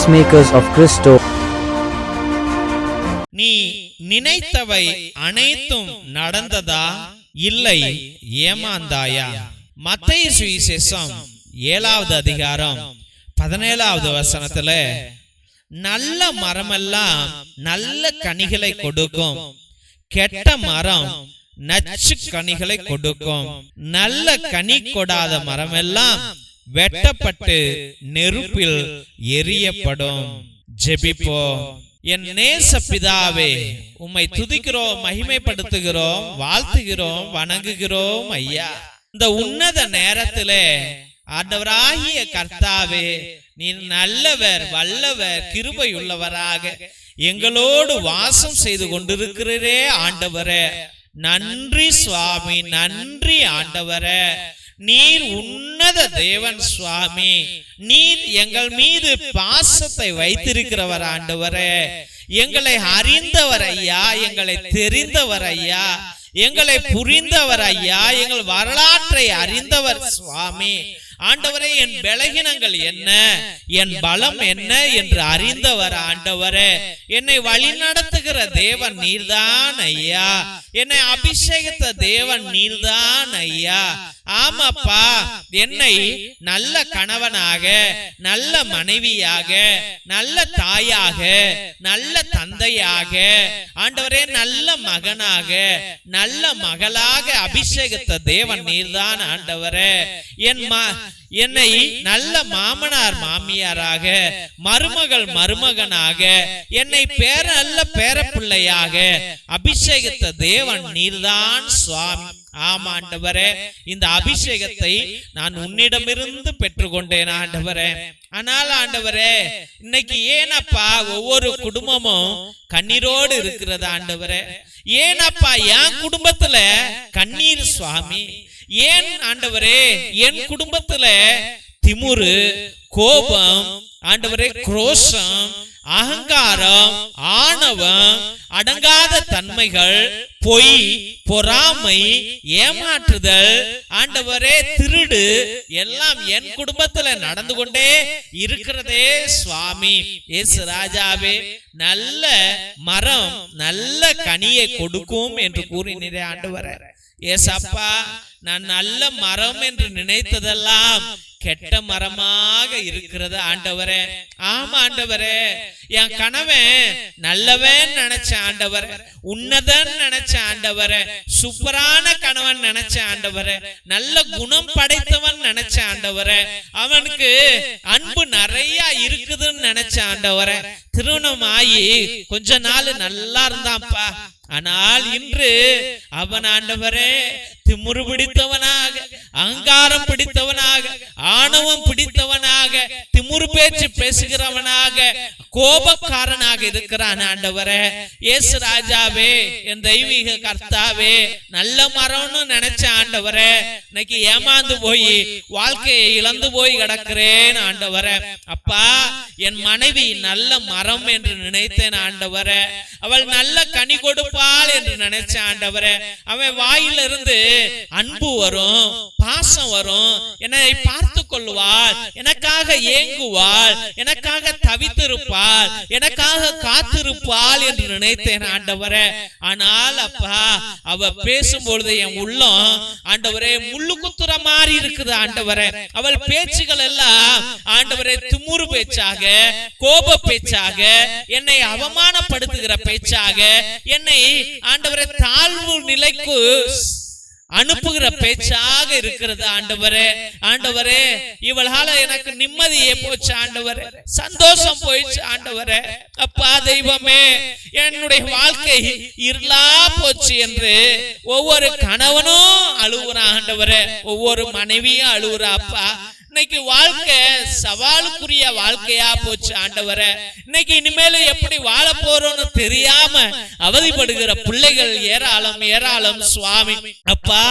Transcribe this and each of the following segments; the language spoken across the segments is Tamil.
peacemakers of Christo. நீ நினைத்தவை அனைத்தும் நடந்ததா, இல்லை ஏமாந்தாயா? மத்தேயு சுவிசேஷம் 7வது அதிகாரம் 17வது வசனத்துல, நல்ல மரமெல்லாம் நல்ல கனிகளை கொடுக்கும், கெட்ட மரம் நச்சு கனிகளை கொடுக்கும். நல்ல கனி கொடாத மரமெல்லாம் வெட்டப்பட்டு நெருப்பில் எரியப்படும். ஜெபிப்போம். என் நேச பிதாவே, உம்மை துதிக்கிறோம், மகிமைப்படுத்துகிறோம், வாழ்த்துகிறோம், வணங்குகிறோம் ஐயா. இந்த உன்னத நேரத்திலே ஆண்டவராகிய கர்த்தாவே, நீர் நல்லவர், வல்லவர், கிருபை உள்ளவராக எங்களோடு வாசம் செய்து கொண்டிருக்கிறீரே ஆண்டவரே. நன்றி சுவாமி, நன்றி ஆண்டவரே. நீர் உன்னத தேவன் சுவாமி. நீர் எங்கள் மீது பாசத்தை வைத்திருக்கிறவர் ஆண்டவரே. எங்களை அறிந்தவர் ஐயா, எங்களை தெரிந்தவர் ஐயா, எங்களை புரிந்தவர் ஐயா, எங்கள் வரலாற்றை அறிந்தவர் சுவாமி. ஆண்டவரே, என் பலகீனங்கள் என்ன, என் பலம் என்ன என்று அறிந்தவர் ஆண்டவரே. என்னை வழி நடத்துகிற தேவன் நீர்தான் ஐயா. என்னை அபிஷேகித்த தேவன் நீர்தான் ஐயா. ஆமாப்பா, என்னை நல்ல கணவனாக, நல்ல மனைவியாக, நல்ல தாயாக, நல்ல தந்தையாக, ஆண்டவரே நல்ல மகனாக, நல்ல மகளாக அபிஷேகித்த தேவன் நீர்தான் ஆண்டவரே. என்னை நல்ல மாமனார் மாமியாராக, மருமகள் மருமகனாக, என்னை நல்ல பேரப்பிள்ளையாக அபிஷேகித்த தேவன் நீர்தான் சுவாமி. ஆமா ஆண்டவரே, இந்த அபிஷேகத்தை நான் உன்னிடமிருந்து பெற்றுக்கொண்டேன் ஆண்டவரே. ஆனால் ஆண்டவரே, இன்னைக்கு ஏனப்பா ஒவ்வொரு குடும்பமும் கண்ணீரோடு இருக்கிறது ஆண்டவரே? ஏனப்பா என் குடும்பத்துல கண்ணீர் சுவாமி? ஏன் ஆண்டவரே என் குடும்பத்துல திமுரு, கோபம், ஆண்டவரே குரோஷம், அகங்காரம், ஆணவம், அடங்காத தன்மைகள், பொய், பொறாமை, ஏமாற்றுதல், ஆண்டவரே திருடு எல்லாம் என் குடும்பத்துல நடந்து கொண்டே இருக்கிறதே சுவாமி. இயேசு ராஜாவே, நல்ல மரம் நல்ல கனியை கொடுக்கும் என்று கூறினீரே ஆண்டவரே. ஏசப்பா, நான் நல்ல மரம் என்று நினைத்ததெல்லாம் கெட்ட மரமாக இருக்கிறது ஆண்டவரே. ஆமா ஆண்டவரே, என் கணவன் நல்லவன் நினைச்ச ஆண்டவரே, உன்னதன் நினைச்ச ஆண்டவரே, சூப்பரான கணவன் நினைச்ச ஆண்டவரே, நல்ல குணம் படைத்தவன் நினைச்ச ஆண்டவரே, அவனுக்கு அன்பு நிறைய இருக்குதுன்னு நினைச்ச ஆண்டவரே. திருமணம் ஆகி கொஞ்ச நாள் நல்லா இருந்தான்ப்பா. ஆனால் இன்று அவன் ஆண்டவரே திமுரு பிடித்தவனாக, அகங்காரம் பிடித்தவனாக, ஆணவம் பிடித்தவனாக, திமுரு பேச்சு பேசுகிறவனாக, கோபக்காரனாக இருக்கிறான் ஆண்டவரே. இயேசு ராஜாவே, என் தெய்வீக கர்த்தாவே, நல்ல மரம்னு நினைச்ச ஆண்டவரே, இன்னைக்கு ஏமாந்து போய் வாழ்க்கையை இழந்து போய் கிடக்கிறேன் ஆண்டவரே. அப்பா, என் மனைவி நல்ல மரம் என்று நினைத்தேன் ஆண்டவரே. அவள் நல்ல கனி கொடுப்பாள் என்று நினைச்ச ஆண்டவரே. அவன் வாயிலிருந்து அன்பு வரும், பாசம் வரும், என்னை பார்த்து கொள்வாள், எனக்காக ஏங்குவாள், எனக்காக தவித்திருப்பாள், எனக்காக காத்திருப்பாள் என்று நினைத்தேன் ஆண்டவரே. ஆனால் அப்பா, அவ பேசும்பொழுது என் உள்ளம் ஆண்டவரே முள்ளு குத்துற மாதிரி இருக்குது ஆண்டவரே. அவள் பேச்சுகள் எல்லாம் ஆண்டவரே திமுரு பேச்சாக, கோப பேச்சாக, என்னை அவமானப்படுத்துகிற பேச்சாக, என்னை ஆண்டவரே தாழ்வு நிலைக்கு அனுப்புகிற பேச்சாக இருக்கிறது ஆண்டவரே. ஆண்டவரே, இவளால எனக்கு நிம்மதியே போச்சு ஆண்டவரே, சந்தோஷம் போயிடுச்சு ஆண்டவரே. அப்பா தெய்வமே, என்னுடைய வாழ்க்கை இருளா போச்சு என்று ஒவ்வொரு கணவனும் அழுகுறான் ஆண்டவரே, ஒவ்வொரு மனைவியும் அழுகுறா. அப்பா, இன்னைக்கு வாழ்க்கை சவாலுக்குரிய வாழ்க்கையா போச்சு ஆண்டவரே. இன்னைக்கு இனிமேல எப்படி வாழ போறோம்னு தெரியாம அவதிப்படுகிற பிள்ளைகள் ஏராளம் ஏராளம் சுவாமி. அப்பா,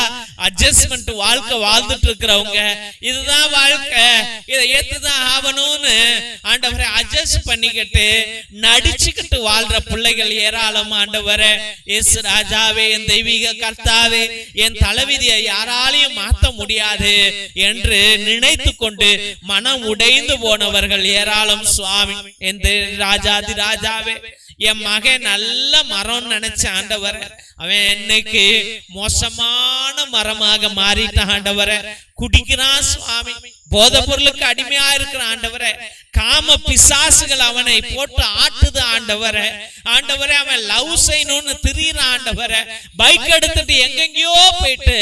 அட்ஜஸ்ட்மெண்ட் வாழ்க்கை வாழ்ந்துட்டு இருக்கிறவங்க, இதுதான் வாழ்க்கை, இதை ஏத்துதான் ஆகணும்னு ஆண்டவரை அட்ஜஸ்ட் பண்ணிக்கிட்டு நடிச்சுக்கிட்டு வாழ்ற பிள்ளைகள் ஏராளம் ஆண்டவரே. இயேசு ராஜாவே, என் தெய்வீக கர்த்தாவே, என் தலைவிதியை யாராலையும் மாற்ற முடியாது என்று நினைத்து நினைத்து கொண்டு மனம் உடைந்து போனவர்கள் ஏராளம் சுவாமி. எந்த ராஜாதி ராஜாவே, என் மகன் நல்ல மரம் நினைச்ச ஆண்டவரே, அவன் இன்னைக்கு மோசமான மரமாக மாறிட்டான் ஆண்டவரே. குடிக்கிறான் சுவாமி, போதை பொருளுக்கு அடிமையா இருக்கிற ஆண்டவரே. காம பிசாசுகள் அவனை போட்டு ஆட்டுது ஆண்டவரே. ஆண்டவரே, அவன் லவ் செய்யணும்னு திரியிறான் ஆண்டவரே. பைக் எடுத்துட்டு எங்கெங்கயோ போயிட்டு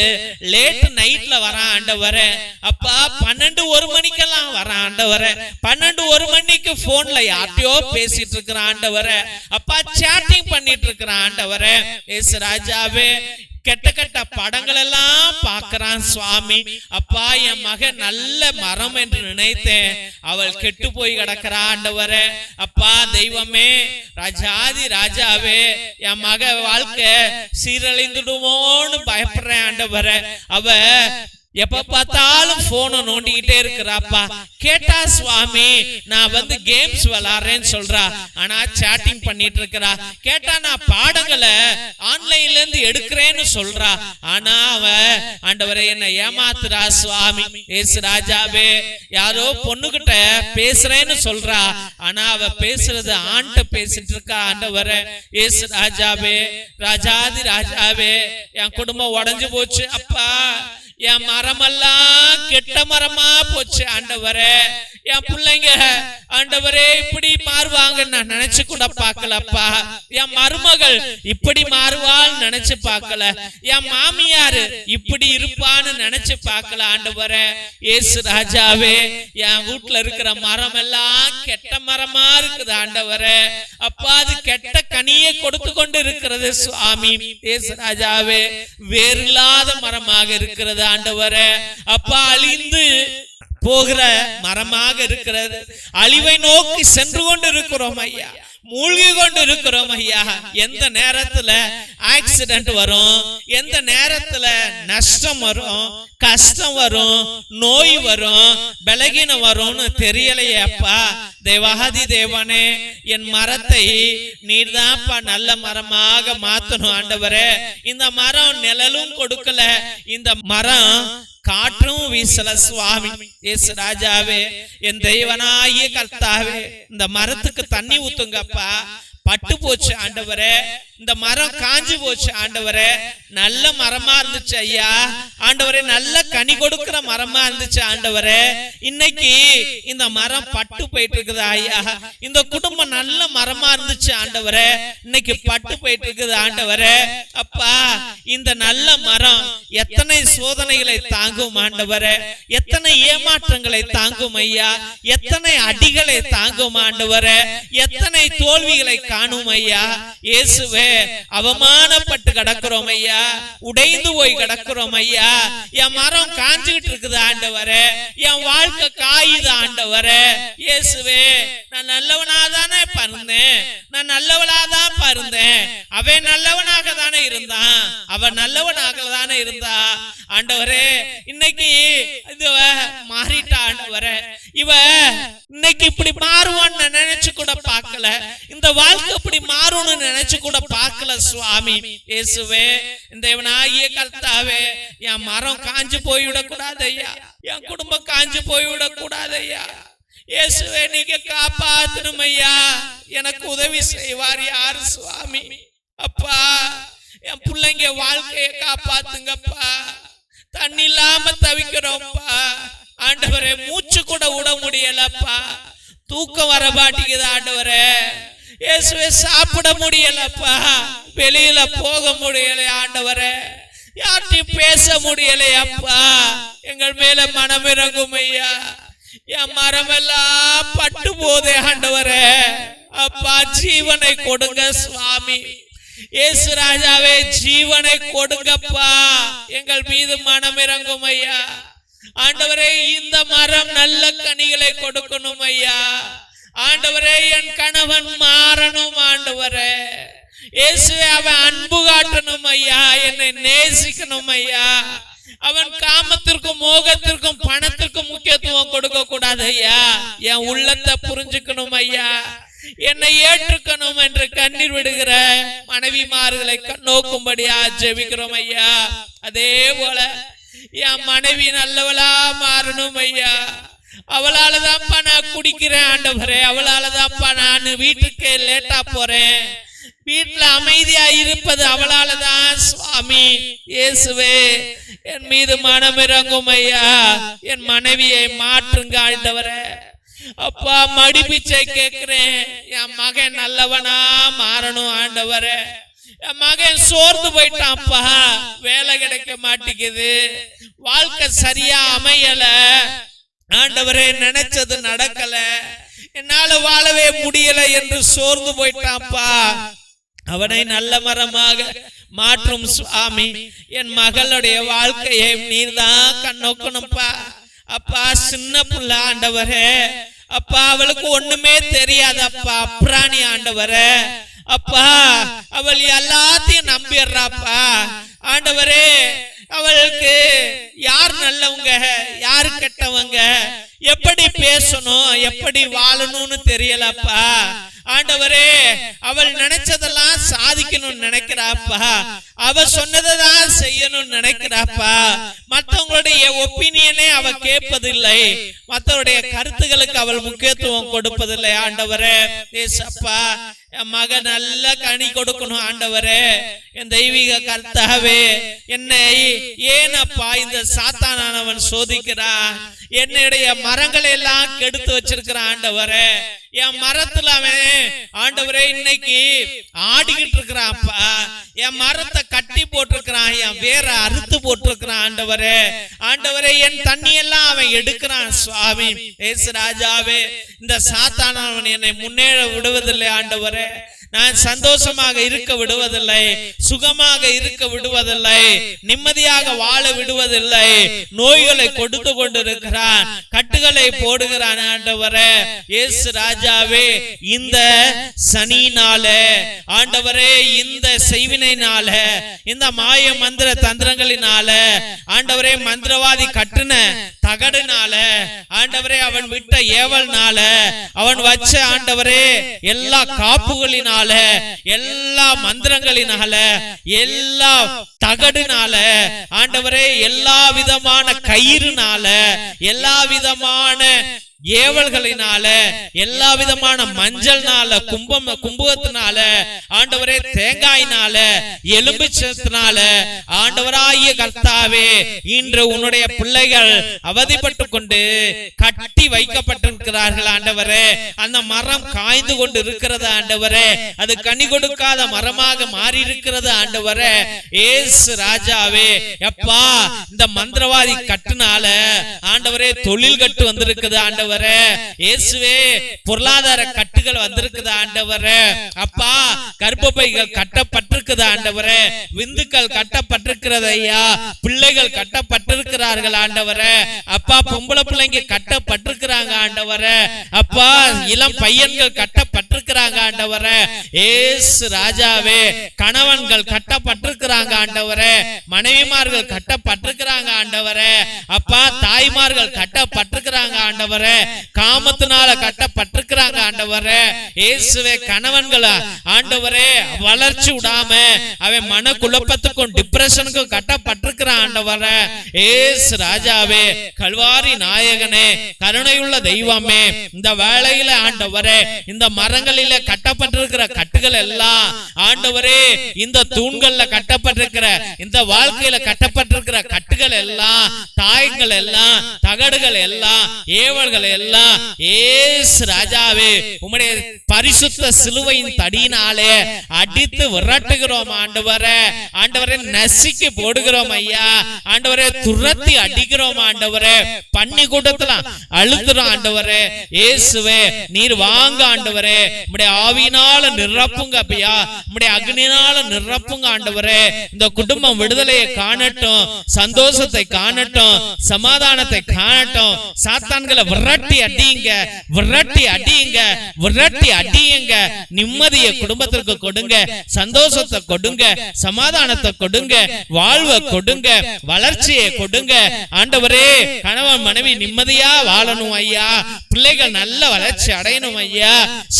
லேட் நைட்ல வரான் ஆண்டவரே. அப்பா 12-1 மணிக்கெல்லாம் வரான் ஆண்டவரே. 12-1 மணிக்கு போன்ல யார்ட்டையோ பேசிட்டு இருக்கிறான் ஆண்டவரே. அப்பா சாட்டிங் பண்ணிட்டு இருக்கிறான் ஆண்டவரே. ஏசு ராஜாவே, கெட்ட கெட்ட படங்கள் எல்லாம் பார்க்கிறான் சுவாமி. அப்பா, என் மகன் நல்ல மரம் என்று நினைத்தேன், அவள் கெட்டு போய் கிடக்கிறா ஆண்டவரே. அப்பா தெய்வமே, ராஜாதி ராஜாவே, என் மக வாழ்க்கை சீரழிந்துடுமோன்னு பயப்படுறேன் ஆண்டவரே. அவ எப்ப பார்த்தாலும் போனை நோண்டிக்கிட்டே இருக்கிறாப்பா. கேட்டா சுவாமி, நான் கேம்ஸ் விளையாடுறேன்னு சொல்றா, ஆனா சாட்டிங் பண்ணிட்டு இருக்கிறா. கேட்டா நான் பாடங்களை ஆன்லைன்ல இருந்து எடுக்கிறேன்னு சொல்றா, ஆனா அவ ஆண்டவரே என்ன ஏமாத்துறா சுவாமி. ஏசு ராஜாவே, யாரோ பொண்ணுகிட்ட பேசுறேன்னு சொல்றா, ஆனா அவ பேசுறது ஆண்ட பேசிட்டு இருக்கா ஆண்டவரே. ஏசு ராஜாவே, ராஜாதி ராஜாவே, என் குடும்பம் உடைஞ்சு போச்சு அப்பா. என் மரமெல்லாம் கெட்ட மரமா போச்சு ஆண்டவரே. என் பிள்ளைங்க ஆண்டவரே இப்படி மாறுவாங்க நான் நினைச்சு கூட பார்க்கலப்பா. என் மருமகள் இப்படி மாறுவாள் நினைச்சு பார்க்கல. என் மாமியாரு இப்படி இருப்பான்னு நினைச்சு பார்க்கல ஆண்டவரே. ஏசு ராஜாவே, என் வீட்டுல இருக்கிற மரம் எல்லாம் கெட்ட மரமா இருக்குது ஆண்டவரே. அப்பா, அது கெட்ட கனியை கொடுத்து கொண்டு இருக்கிறது சுவாமி. ஏசு ராஜாவே, வேறில்லாத மரமாக இருக்கிறது ஆண்டவரே. அப்பா, அழிந்து போகிற மரமாக இருக்கிறது. அழிவை நோக்கி சென்று கொண்டு இருக்கிறோம் ஐயா, மூழ்கி கொண்டு இருக்கிறோம் ஐயா. எந்த நேரத்துல ஆக்சிடென்ட் வரும், எந்த நேரத்துல நஷ்டம் வரும், கஷ்டம் வரும், நோய் வரும், பலகீனம் வரும்னு தெரியலையே அப்பா. தேவாதி தேவனே, என் மரத்தை நீர்தான்ப்பா நல்ல மரமாக மாத்தணும் ஆண்டவரே. இந்த மரம் நிழலும் கொடுக்கல, இந்த மரம் காற்றும் வீசல சுவாமி. ஏசு ராஜாவே, என் தெய்வனாகிய கர்த்தாவே, இந்த மரத்துக்கு தண்ணி ஊத்துங்கப்பா. பட்டு போச்சு ஆண்டவரே, இந்த மரம் காஞ்சு போச்சு ஆண்டவரே. நல்ல மரமா இருந்துச்சு ஐயா ஆண்டவரே, நல்ல கனி கொடுக்கிற மரமா இருந்துச்சு ஆண்டவரே. இன்னைக்கு இந்த மரம் பட்டு போயிட்டு இருக்குது ஐயா. இந்த குடும்பம் நல்ல மரமா இருந்துச்சு ஆண்டவரே, இன்னைக்கு பட்டு போயிட்டு இருக்குது ஆண்டவரே. அப்பா, இந்த நல்ல மரம் எத்தனை சோதனைகளை தாங்கும் ஆண்டவரே, எத்தனை ஏமாற்றங்களை தாங்கும் ஐயா, எத்தனை அடிகளை தாங்கும் ஆண்டவரே, எத்தனை தோல்விகளை காணும் ஐயா. இயேசுவே, அவமானப்பட்டு கிடக்கிறோம் ஐயா, உடைந்து போய் கிடக்கிறோம் ஐயா. என் மரம் காஞ்சிட்டு இருக்குது ஆண்டவரே, என் வாழ்க்கை காயுது ஆண்டவரே. இயேசுவே, நான் நல்லவனாதானே பறந்தேன், நான் நல்லவளாதான் பறந்தேன். அவன் நல்லவனாக தானே இருந்தான், அவன் நல்லவனாக தானே இருந்தா ஆண்டவரே. இன்னைக்கு இது மாறிட்டா ஆண்டவரே. இவ இன்னைக்கு இப்படி மாறுவான்னு நினைச்சு கூட பார்க்கல, இந்த வாழ்க்கை இப்படி மாறும்னு நினைச்சு கூட பார்க்கல சுவாமி. இயேசுவே, தேவனாகிய கர்த்தாவே, என் மரம் காஞ்சு போய்விடக் கூடாது ஐயா, என் குடும்பம் காஞ்சு போய்விடக் கூடாது ஐயா. இயேசுவே, நீங்க காப்பாத்தணும் ஐயா. எனக்கு உதவி செய்வார் யாரு சுவாமி? அப்பா, என் பிள்ளைங்க வாழ்க்கையை காப்பாத்துங்கப்பா. தண்ணி இல்லாம தவிக்கிறோம்ப்பா ஆண்டவரே, மூச்சு கூட விட முடியலப்பா, தூக்கம் வர மாட்டேங்குது ஆண்டவரே. இயேசுவே, சாப்பிட முடியலப்பா, வெளியில போக முடியல ஆண்டவரே, யார்ட்டையும் பேச முடியலையப்பா. எங்கள் மேல மனமிறங்கும் ஐயா. என் மரம் எல்லாம் பட்டு போதே ஆண்டவரே. அப்பா, ஜீவனை கொடுங்க சுவாமி. இயேசு ராஜாவே, ஜீவனை கொடுங்கப்பா, எங்கள் மீது மனமிறங்கும் ஐயா. ஆண்டவரே, இந்த மரம் நல்ல கனிகளை கொடுக்கணும் ஐயா. ஆண்டவரே, என் கணவன் மாறணும் ஆண்டவரே. இயேசுவே, அவன் அன்பு காட்டணும் ஐயா, என்னை நேசிக்கணும் ஐயா. அவன் காமத்திற்கும் மோகத்திற்கும் பணத்திற்கும் முக்கியத்துவம் கொடுக்க கூடாது ஐயா. என் உள்ளத்தை புரிஞ்சுக்கணும் ஐயா, என்னை ஏற்றுக்கணும் என்று கண்ணீர் விடுகிற மனைவிமார்களை நோக்கும்படியா ஜெபிக்கிறோம் ஐயா. அதே போல என் மனைவி நல்லவளா மாறணும் ஐயா. அவளாலதான்ப்பா நான் குடிக்கிறேன் ஆண்டவரே. அவளாலதான்ப்பா நான் வீட்டுக்கு லேட்டா போறேன். வீட்டுல அமைதியா இருப்பது அவளாலதான் சுவாமி. இயேசுவே, என் மீது மனமிறங்கும் ஐயா. என் மனைவியை மாற்றுங்க ஆண்டவரே. அப்பா, மடிப்பிச்சை கேட்கிறேன். என் மகன் நல்லவனா மாறணும் ஆண்டவரே. என் மகன் சோர்ந்து போயிட்டான்ப்பா. வேலை கிடைக்க மாட்டேங்குது. வாழ்க்கை சரியா அமையல ஆண்டவரே. நினைச்சது நடக்கல. என்னால வாழவே முடியல என்று சோர்ந்து போயிட்டான்ப்பா. அவனை நல்ல மரமாக மாற்றும் சுவாமி. என் மகளுடைய வாழ்க்கையை நீர்தான் கண்ணோக்கணும்ப்பா. அப்பா, சின்ன புள்ள ஆண்டவரே. அப்பா, அவளுக்கு ஒண்ணுமே தெரியாதப்பா. அப்ராணி ஆண்டவரே. அப்பா, அவள் எல்லாத்தையும் நம்பிடுறாப்பா ஆண்டவரே. அவளுக்கு யார் நல்லவங்க யாரு கெட்டவங்க, எப்படி பேசணும் எப்படி வாழணும்னு தெரியலப்பா ஆண்டவரே. அவள் நினைச்சதெல்லாம் சாதிக்கணும்னு நினைக்கிறாப்பா. அவ சொன்னதான் செய்யணும்னு நினைக்கிறாப்பா. மற்றவங்களுடைய ஒப்பீனியனே அவ கேட்பதில்லை. மற்றவருடைய கருத்துகளுக்கு அவள் முக்கியத்துவம் கொடுப்பதில்லை ஆண்டவரே. ஏசப்பா, என் மகன் நல்ல கனி கொடுக்கணும் ஆண்டவரே. என் தெய்வீக கர்த்தாவே, என்னை ஏனப்பா இந்த சாத்தானவன் சோதிக்கிறான்? என்னுடைய மரங்களை எல்லாம் கெடுத்து வச்சிருக்கிறான் ஆண்டவரே. என் மரத்துல அவன் ஆண்டவரே இன்னைக்கு ஆடிக்கிட்டு இருக்கிறான்ப்பா. என் மரத்தை கட்டி போட்டிருக்கிறான். என் வேற அறுத்து போட்டிருக்கிறான் ஆண்டவரே. ஆண்டவரே, என் தண்ணி எல்லாம் அவன் எடுக்கிறான் சுவாமி. ஏசு ராஜாவே, இந்த சாத்தானவன் என்னை முன்னேற விடுவதில்லை ஆண்டவரே. நான் சந்தோஷமாக இருக்க விடுவதில்லை. சுகமாக இருக்க விடுவதில்லை. நிம்மதியாக வாழ விடுவதில்லை. நோய்களை கொடுத்து கொண்டிருக்கிறான். கட்டுகளை போடுகிறான் ஆண்டவரே. இயேசு ராஜாவே, இந்த சனியினால ஆண்டவரே, இந்த செய்வினையினால, இந்த மாய மந்திர தந்திரங்களினால ஆண்டவரே, மந்திரவாதி கட்டுன தகடுனால ஆண்டவரே, அவன் விட்ட ஏவல்னால, அவன் வச்ச ஆண்டவரே எல்லா காப்புகளினால, எல்லா மந்திரங்களினால, எல்லா தகடுனால ஆண்டவரே, எல்லா விதமான கயிறுனால, எல்லா விதமான ஏவல்களினால, எல்லா விதமான மஞ்சள்னால, கும்பகத்தினால ஆண்டவரே, தேங்காயினால, எலும்பிச்சத்தினால ஆண்டவராகிய கர்த்தாவே, இன்று உன்னுடைய பிள்ளைகள் அவதிப்பட்டு கொண்டு கட்டி வைக்கப்பட்டிருக்கிறார்கள் ஆண்டவரே. அந்த மரம் காய்ந்து கொண்டு இருக்கிறது ஆண்டவரே. அது கனி கொடுக்காத மரமாக மாறி இருக்கிறது ஆண்டவரே. ஏசு ராஜாவே, எப்பா, இந்த மந்திரவாதி கட்டுனால ஆண்டவரே தொழில் கட்டு வந்திருக்குது ஆண்டவரே. இயேசுவே, பொருளாதார கட்டுகள் வந்திருக்குது ஆண்டவரே. அப்பா, கர்ப்பப்பைகள் கட்டப்பட்டிருக்குது ஆண்டவரே. விந்துக்கள் கட்டப்பட்டிருக்கிறது ஐயா. பிள்ளைகள் கட்டப்பட்டிருக்கிறார்கள் ஆண்டவரே. அப்பா, பொம்பளை பிள்ளைங்க கட்டப்பட்டிருக்கிறாங்க ஆண்டவரே. அப்பா, இளம் பையன்கள் கட்டப்பட்டிருக்கிறாங்க ஆண்டவரே. ஏசு ராஜாவே, கணவன்கள் கட்டப்பட்டிருக்கிறாங்க ஆண்டவரே. மனைவிமார்கள் கட்டப்பட்டிருக்கிறாங்க ஆண்டவரே. அப்பா, தாய்மார்கள் கட்டப்பட்டிருக்கிறாங்க ஆண்டவரே. காமத்தினால கட்டப்பட்டிருக்கிறாங்க ஆண்டவரே. இயேசுவே, கணவன்கள ஆண்டவரே வளர்ச்சி விடாம அவன் மன குழப்பத்துக்கும் டிப்ரெஷனுக்கும் கட்டப்பட்டிருக்கிறான் ஆண்டவரே. ஏசு ராஜாவே, கல்வாரி நாயகனே, கருணையுள்ள தெய்வமே, இந்த வேளையில ஆண்டவரே, இந்த மரங்களில கட்டப்பட்டிருக்கிற கட்டுகள் எல்லாம் ஆண்டவரே, இந்த தூண்கள்ல கட்டப்பட்டிருக்கிற, இந்த வாழ்க்கையில கட்டப்பட்டிருக்கிற கட்டுகள் எல்லாம், தாயங்கள் எல்லாம், தகடுகள் எல்லாம், ஏவல்கள் எல்லாம் ஏசு ராஜாவே, உம்முடைய பரிசுத்த சிலுவையின் தடியினாலே அடித்து விரட்டுகிறோம் ஆண்டவரே. ஆண்டவரே, நசுக்கி போடுகிறோம் ஐயா. ஆண்டவரே, துரத்தி அடிக்கிறோம் ஆண்டவரே. பண்ணி கூட்டத்துல அழுத்துறோம் ஆண்டவரே. இயேசுவே, நீர் வாங்க ஆண்டவரே. உம்முடைய ஆவியினால நிரப்புங்க ஐயா. உம்முடைய அக்னியினால நிரப்புங்க ஆண்டவரே. இந்த குடும்பம் விடுதலையை காணட்டும், சந்தோஷத்தை காணட்டும், சமாதானத்தை காணட்டும். சாத்தான்களை விரட்டி அடியுங்க, விரட்டி அடியுங்க, விரட்டி அடியுங்க. நிம்மதியை குடும்பத்திற்கு கொடுங்க, சந்தோஷத்தை கொடுங்க, சமாதானத்தை கொடுங்க, வாழ்வை கொடுங்க, வளர்ச்சியை கொடுங்க ஆண்டவரே. கணவன் மனைவி நிம்மதியா வாழணும் ஐயா. பிள்ளைகள் நல்ல வளர்ச்சி அடையணும் ஐயா.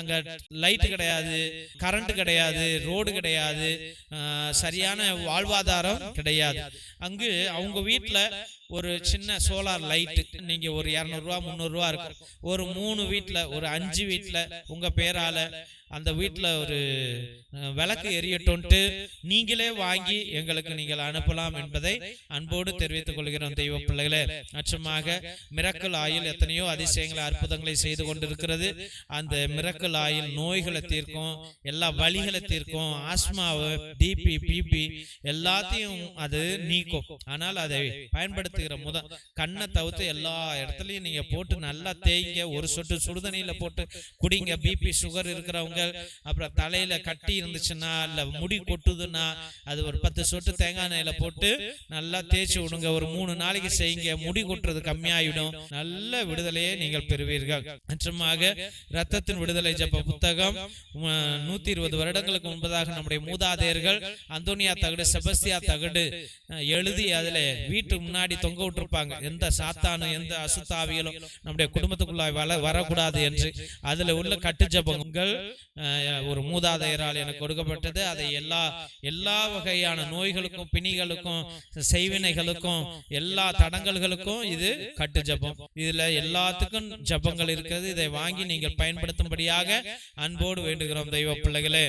அங்க லைட் கிடையாது, கரண்ட் கிடையாது, ரோடு கிடையாது, சரியான வாழ்வாதாரம் கிடையாது. அங்கு அவங்க வீட்டுல ஒரு சின்ன சோலார் லைட் நீங்க ஒரு 200 ரூபா 300 ரூபா இருக்கும். ஒரு 3 வீட்டுல ஒரு 5 வீட்டுல உங்க பேரால அந்த வீட்டுல ஒரு விளக்கு எரியட்டும்ட்டு நீங்களே வாங்கி எங்களுக்கு நீங்கள் அனுப்பலாம் என்பதை அன்போடு தெரிவித்துக் கொள்கிறோம் தெய்வ பிள்ளைகளே. அச்சமாக மிரக்கல் ஆயில் எத்தனையோ அதிசயங்களை அற்புதங்களை செய்து கொண்டிருக்கிறது. அந்த மிரக்கல் ஆயில் நோய்களை தீர்க்கும், எல்லா வலிகளை தீர்க்கும், ஆஸ்மாவை, டிபி, பிபி எல்லாத்தையும் அது நீக்கும். ஆனால் அதை பயன்படுத்துகிற கண்ணை தவிர்த்து எல்லா இடத்துலையும் நீங்க போட்டு நல்லா தேய்ங்க. ஒரு சொட்டு சுடுதண்ணியில போட்டு குடிங்க. பிபி சுகர் இருக்கிறவங்க, அப்புறம் தலையில கட்டி இருந்துச்சுன்னா இல்ல முடி கொட்டுதுன்னா அது ஒரு 10 சொட்டு தேங்காய் எண்ணெயில போட்டு நல்லா தேய்ச்சி விடுங்க. ஒரு 3 நாளைக்கு செய்யுங்க. முடி கொட்டுறது கம்மியாயிடும். நல்ல விடுதலையை நீங்கள் பெறுவீர்கள். நிச்சயமாக இரத்தத்தின் விடுதலை ஜெப புத்தகம் 120 வருடங்களுக்கு முன்பதாக நம்முடைய மூதாதையர்கள் அந்தோனியா தகடு, செபஸ்தியா தகடு எழுதி அதுல வீட்டு முன்னாடி தொங்க விட்டுருப்பாங்க. எந்த சாத்தானும் எந்த அசுத்தாவிகளும் நம்முடைய குடும்பத்துக்குள்ளாய் வரக்கூடாது என்று. அதுல உள்ள கட்டு ஜபங்கள் ஒரு மூதாதையரால் எனக்கு கொடுக்கப்பட்டது. அதை எல்லா வகையான நோய்களுக்கும், பிணிகளுக்கும், செய்வினைகளுக்கும், எல்லா தடங்கல்களுக்கும் இது கட்டு ஜபம். இதுல எல்லாத்துக்கும் ஜபங்கள் இருக்கிறது. இதை வாங்கி நீங்கள் பயன்படுத்தும்படியாக அன்போடு வேண்டுகிறோம் தெய்வ பிள்ளைகளே.